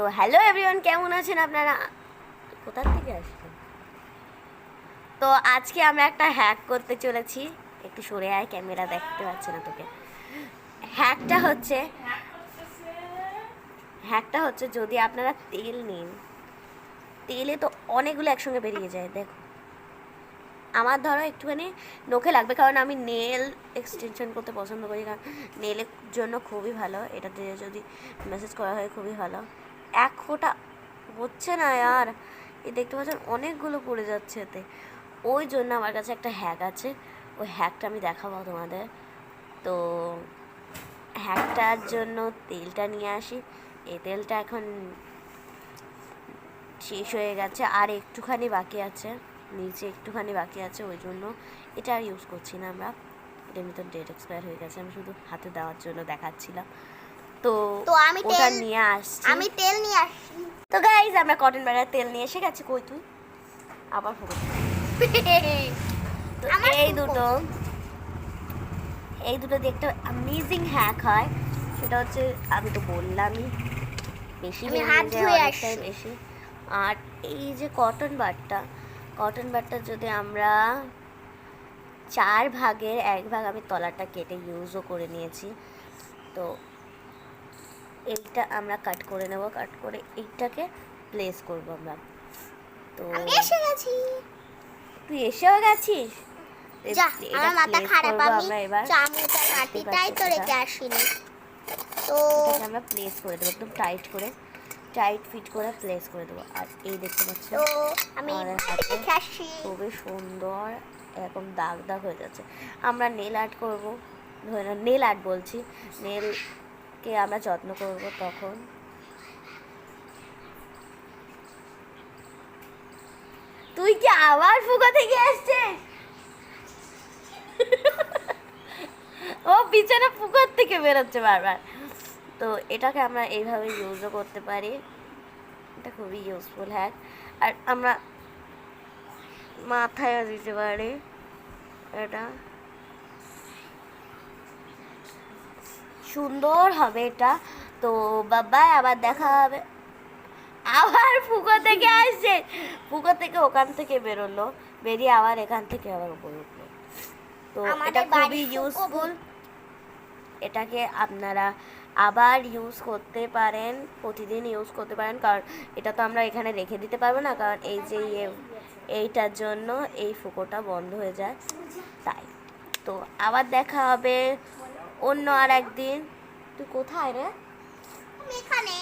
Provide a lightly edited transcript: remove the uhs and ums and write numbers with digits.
তো hello everyone, কেমন আছেন আপনারা? কোথা থেকে আসছেন? তো আজকে আমরা একটা হ্যাক করতে চলেছি। একটু সরে আয়, ক্যামেরা দেখতে পাচ্ছে না তোকে। হ্যাকটা হচ্ছে যদি আপনারা তেল নিন, তেলে তো অনেকগুলো একসঙ্গে বেরিয়ে যায়। দেখো, আমার ধরো একটুখানি নখে লাগবে, কারণ আমি নেল এক্সটেনশন করতে পছন্দ করি, কারণ নেলের জন্য খুবই ভালো। এটাতে যদি মেসেজ করা হয় খুবই ভালো। এক ফোঁটা হচ্ছে না আর, এই দেখতে পাচ্ছেন অনেকগুলো পড়ে যাচ্ছে এতে। ওই জন্য আমার কাছে একটা হ্যাক আছে, ওই হ্যাকটা আমি দেখাবো তোমাদের। তো হ্যাকটার জন্য তেলটা নিয়ে আসি। এই তেলটা এখন শেষ হয়ে গেছে, আর একটুখানি বাকি আছে, নিচে একটুখানি বাকি আছে, ওই জন্য এটা আর ইউজ করছি না আমরা। এটার ভিতর ডেট এক্সপায়ার হয়ে গেছে, আমি শুধু হাতে দেওয়ার জন্য দেখাচ্ছিলাম। তো আমি ওটা নিয়ে আসছি। আমি তেল নিয়ে আসছি। তো গাইজ, আমরা কটন ব্যাগের তেল নিয়ে এসে গেছি। কই তুই আবার ফোকস? তো এই দুটো দিয়ে একটা অ্যামেজিং হ্যাক হয়। সেটা হচ্ছে, আমি তো বললামই, বেশি আমি হাত ধুয়ে অনেকটাই আসছি। বেশি। আর এই যে কটন বাডটা যদি আমরা 4 ভাগের 1 ভাগ, আমি তলাটা কেটে ইউজও করে নিয়েছি। তো এইটা আমরা কাট করে নেব, কাট করে এইটাকে প্লেস করব আমরা। তো আমি এসে গেছি। তুই এসেও গেছিস? যা, এটা আমার মাথা place খারাপ, করবো আমি আমরা এবার। চামচা মাটিটাই তো রেখে আসিনি। তো এটাকে আমরা প্লেস করে দেবো, একদম টাইট ফিট করে প্লেস করে দেবো। আর এই দেখতে পাচ্ছেন তো আমি আমাদের হাতে রেখে আসছি। খুবই সুন্দর এরকম দাগ দাগ হয়ে যাচ্ছে। আমরা নেল আর্ট করবো, নেল আর্ট বলছি, নেলকে আমরা যত্ন করব। তখন তুই কি আবার ফুকা থেকে আসছিস? ও পিছনে পুকুর থেকে বেরোচ্ছে বারবার। তো এটাকে আমরা এইভাবে ইউজও করতে পারি, এটা খুবই ইউজফুল হ্যাক। আর আমরা মাথায়ও দিতে পারি এটা, সুন্দর হবে এটা। তো বাবা, আবার দেখা হবে। আবার পুকুর থেকে আসছে, পুকুর থেকে ওখান থেকে বেরোলো, বেরিয়ে আবার এখান থেকে আবার উপরে উঠলো। তো এটা খুবই ইউজফুল। এটাকে আপনারা আবার ইউজ করতে পারেন, প্রতিদিন ইউজ করতে পারেন, কারণ এটা তো আমরা এখানে রেখে দিতে পারবো না, কারণ এই যে এইটার জন্য এই ফুকোটা বন্ধ হয়ে যায়। তাই তো আবার দেখা হবে অন্য আর একদিন। তুই কোথায় রে? আমি এখানে।